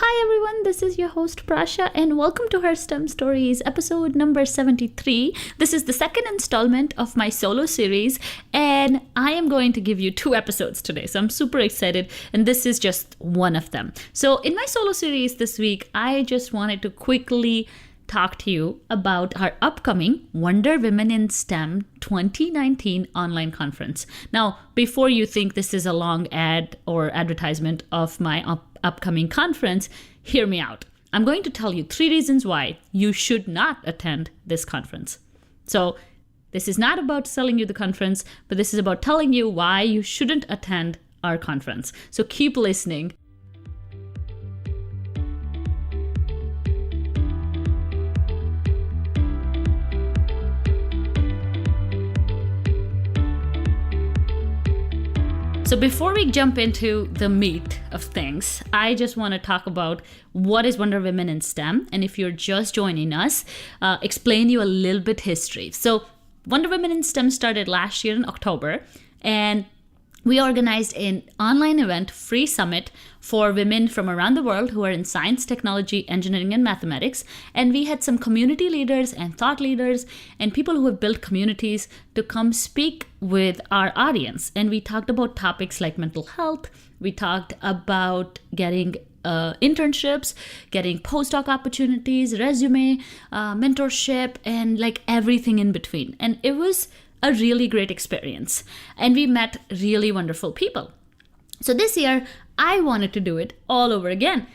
Hi everyone, this is your host Prasha and welcome to Her STEM Stories, episode number 73. This is the second installment of my solo series and I am going to give you 2 episodes today. So I'm super excited and this is just one of them. So in my solo series this week, I just wanted to quickly talk to you about our upcoming Wonder Women in STEM 2019 online conference. Now, before you think this is a long ad or advertisement of my upcoming conference, hear me out. I'm going to tell you 3 reasons why you should not attend this conference. So this is not about selling you the conference, but this is about telling you why you shouldn't attend our conference. So keep listening. So before we jump into the meat of things, I just want to talk about what is Wonder Women in STEM. And if you're just joining us, explain you a little bit history. So Wonder Women in STEM started last year in October, and we organized an online event, free summit for women from around the world who are in science, technology, engineering, and mathematics. And we had some community leaders and thought leaders and people who have built communities to come speak with our audience. And we talked about topics like mental health. We talked about getting internships, getting postdoc opportunities, resume, mentorship, and like everything in between. And it was a really great experience. And we met really wonderful people. So this year, I wanted to do it all over again.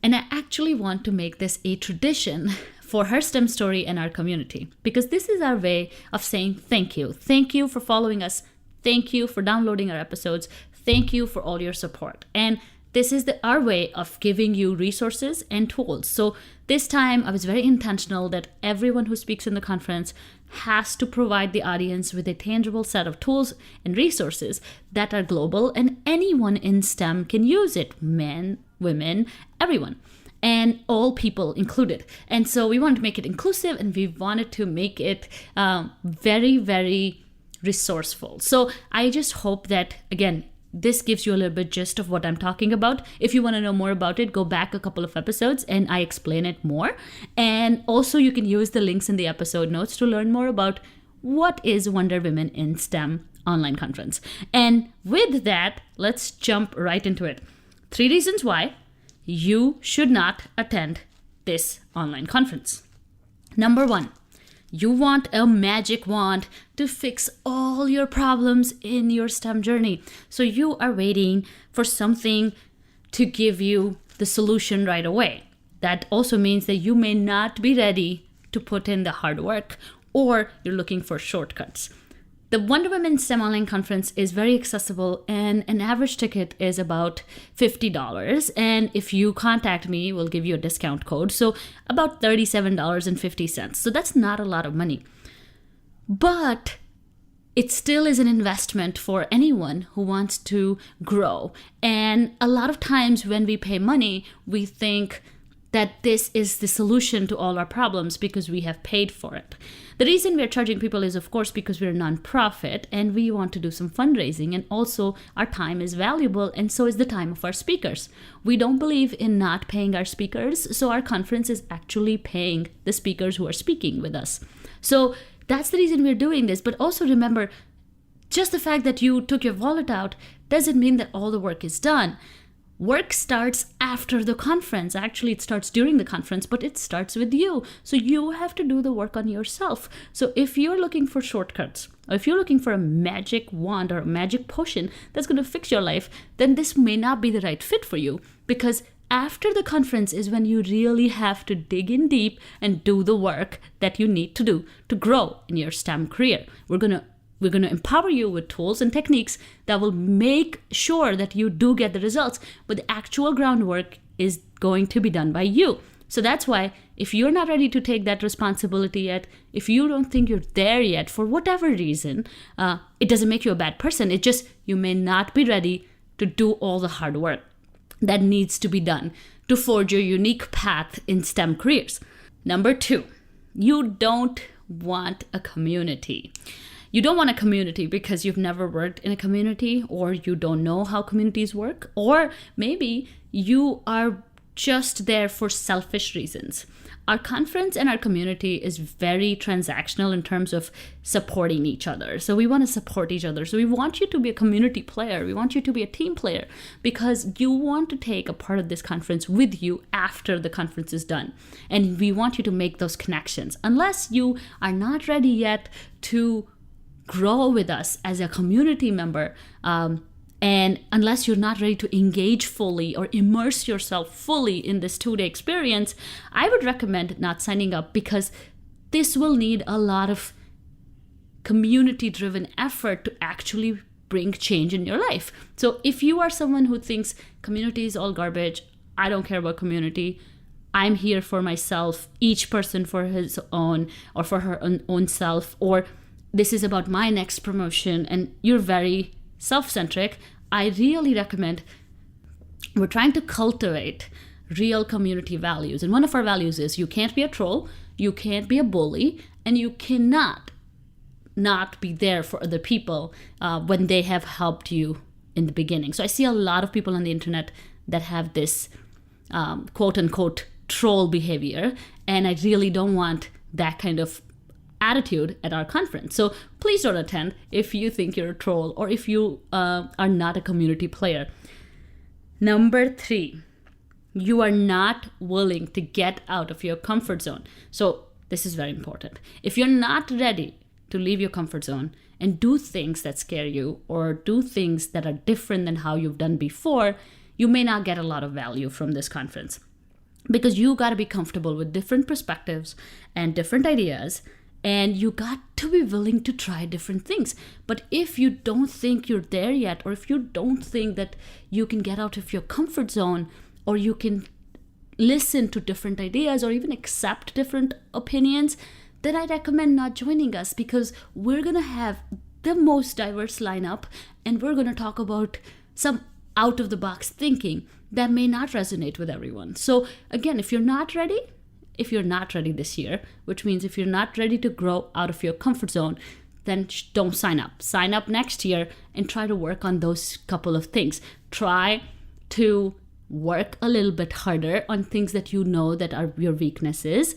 And I actually want to make this a tradition for Her STEM Story and our community, because this is our way of saying thank you. Thank you for following us. Thank you for downloading our episodes. Thank you for all your support. And this is our way of giving you resources and tools. So this time I was very intentional that everyone who speaks in the conference has to provide the audience with a tangible set of tools and resources that are global and anyone in STEM can use it. Men, women, everyone, and all people included. And so we wanted to make it inclusive and we wanted to make it very, very resourceful. So I just hope that, again, this gives you a little bit gist of what I'm talking about. If you want to know more about it, go back a couple of episodes and I explain it more. And also you can use the links in the episode notes to learn more about what is Wonder Women in STEM online conference. And with that, let's jump right into it. 3 reasons why you should not attend this online conference. Number 1. You want a magic wand to fix all your problems in your STEM journey. So you are waiting for something to give you the solution right away. That also means that you may not be ready to put in the hard work, or you're looking for shortcuts. The Wonder Women STEM Online Conference is very accessible and an average ticket is about $50. And if you contact me, we'll give you a discount code. So about $37.50. So that's not a lot of money. But it still is an investment for anyone who wants to grow. And a lot of times when we pay money, we think that this is the solution to all our problems because we have paid for it. The reason we're charging people is, of course, because we're a nonprofit and we want to do some fundraising, and also our time is valuable and so is the time of our speakers. We don't believe in not paying our speakers, so our conference is actually paying the speakers who are speaking with us. So that's the reason we're doing this. But also remember, just the fact that you took your wallet out doesn't mean that all the work is done. Work starts after the conference. Actually, it starts during the conference, but it starts with you. So you have to do the work on yourself. So if you're looking for shortcuts, or if you're looking for a magic wand or a magic potion that's going to fix your life, then this may not be the right fit for you, because after the conference is when you really have to dig in deep and do the work that you need to do to grow in your STEM career. We're going to empower you with tools and techniques that will make sure that you do get the results, but the actual groundwork is going to be done by you. So that's why if you're not ready to take that responsibility yet, if you don't think you're there yet for whatever reason, it doesn't make you a bad person. It just, you may not be ready to do all the hard work that needs to be done to forge your unique path in STEM careers. Number 2, you don't want a community. You don't want a community because you've never worked in a community, or you don't know how communities work, or maybe you are just there for selfish reasons. Our conference and our community is very transactional in terms of supporting each other. So we want to support each other. So we want you to be a community player. We want you to be a team player because you want to take a part of this conference with you after the conference is done. And we want you to make those connections. Unless you are not ready yet to grow with us as a community member, and unless you're not ready to engage fully or immerse yourself fully in this 2-day experience, I would recommend not signing up because this will need a lot of community-driven effort to actually bring change in your life. So if you are someone who thinks community is all garbage, I don't care about community, I'm here for myself, each person for his own or for her own self, or this is about my next promotion, and you're very self-centric, I really recommend, we're trying to cultivate real community values. And one of our values is you can't be a troll, you can't be a bully, and you cannot not be there for other people when they have helped you in the beginning. So I see a lot of people on the internet that have this quote-unquote troll behavior, and I really don't want that kind of attitude at our conference. So please don't attend if you think you're a troll or if you are not a community player. Number 3, you are not willing to get out of your comfort zone. So this is very important. If you're not ready to leave your comfort zone and do things that scare you or do things that are different than how you've done before, you may not get a lot of value from this conference because you got to be comfortable with different perspectives and different ideas. And you got to be willing to try different things. But if you don't think you're there yet, or if you don't think that you can get out of your comfort zone, or you can listen to different ideas, or even accept different opinions, then I recommend not joining us because we're going to have the most diverse lineup and we're going to talk about some out-of-the-box thinking that may not resonate with everyone. So again, if you're not ready this year, which means if you're not ready to grow out of your comfort zone, then don't sign up. Sign up next year and try to work on those couple of things. Try to work a little bit harder on things that you know that are your weaknesses.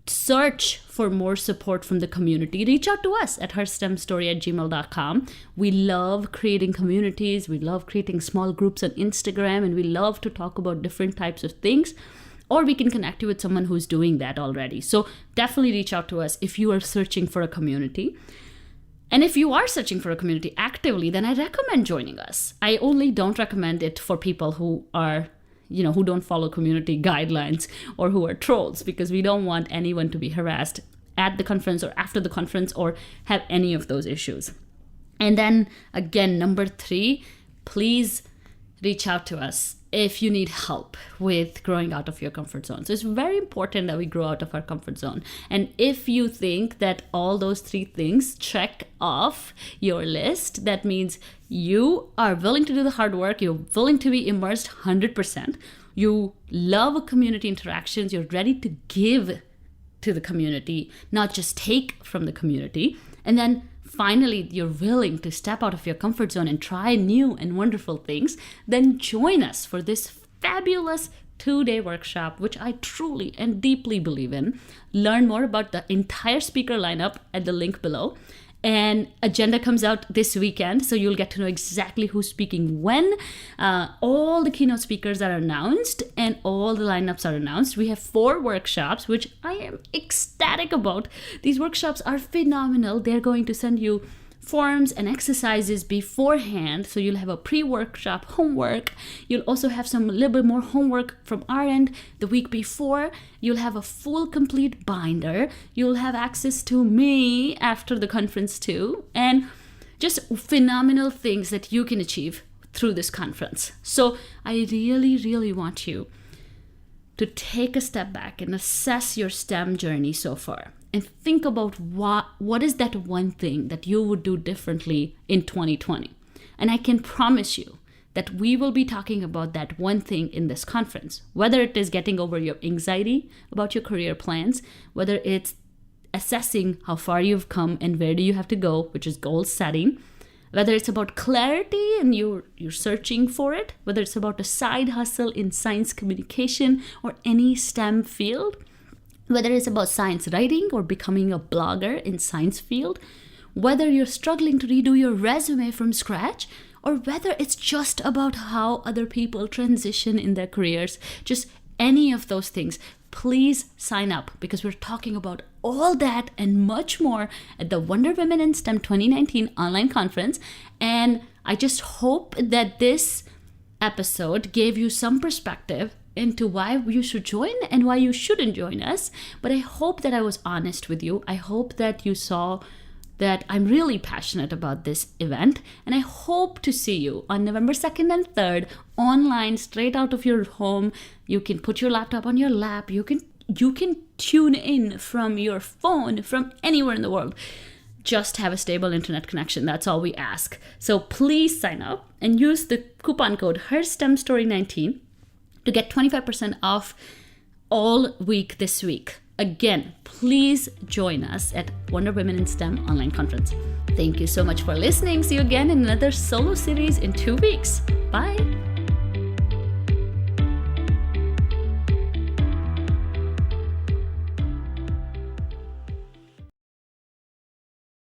Search for more support from the community. Reach out to us at herstemstory@gmail.com. We love creating communities. We love creating small groups on Instagram, and we love to talk about different types of things. Or we can connect you with someone who's doing that already. So definitely reach out to us if you are searching for a community. And if you are searching for a community actively, then I recommend joining us. I only don't recommend it for people who are, who don't follow community guidelines or who are trolls, because we don't want anyone to be harassed at the conference or after the conference or have any of those issues. And then again, number 3, please reach out to us if you need help with growing out of your comfort zone. So it's very important that we grow out of our comfort zone. And if you think that all those 3 things check off your list, that means you are willing to do the hard work, you're willing to be immersed 100%, you love community interactions, you're ready to give to the community, not just take from the community, and then finally, you're willing to step out of your comfort zone and try new and wonderful things, then join us for this fabulous 2-day workshop, which I truly and deeply believe in. Learn more about the entire speaker lineup at the link below. And agenda comes out this weekend, so you'll get to know exactly who's speaking when. All the keynote speakers are announced and all the lineups are announced. We have 4 workshops, which I am ecstatic about. These workshops are phenomenal. They're going to send you forms and exercises beforehand, so you'll have a pre-workshop homework. You'll also have some little bit more homework from our end the week before. You'll have a full complete binder. You'll have access to me after the conference too, and just phenomenal things that you can achieve through this conference. So I really, really want you to take a step back and assess your STEM journey so far. And think about what is that one thing that you would do differently in 2020. And I can promise you that we will be talking about that one thing in this conference, whether it is getting over your anxiety about your career plans, whether it's assessing how far you've come and where do you have to go, which is goal setting, Whether it's about clarity and you're searching for it, whether it's about a side hustle in science communication or any STEM field, whether it's about science writing or becoming a blogger in science field, whether you're struggling to redo your resume from scratch, or whether it's just about how other people transition in their careers, just any of those things, please sign up, because we're talking about all that and much more at the Wonder Women in STEM 2019 online conference. And I just hope that this episode gave you some perspective into why you should join and why you shouldn't join us. But I hope that I was honest with you. I hope that you saw that I'm really passionate about this event, and I hope to see you on November 2nd and 3rd online, straight out of your home. You can put your laptop on your lap. You can tune in from your phone, from anywhere in the world. Just have a stable internet connection. That's all we ask. So please sign up and use the coupon code HerSTEMStory19 to get 25% off all week this week. Again, please join us at Wonder Women in STEM online conference. Thank you so much for listening. See you again in another solo series in 2 weeks. Bye.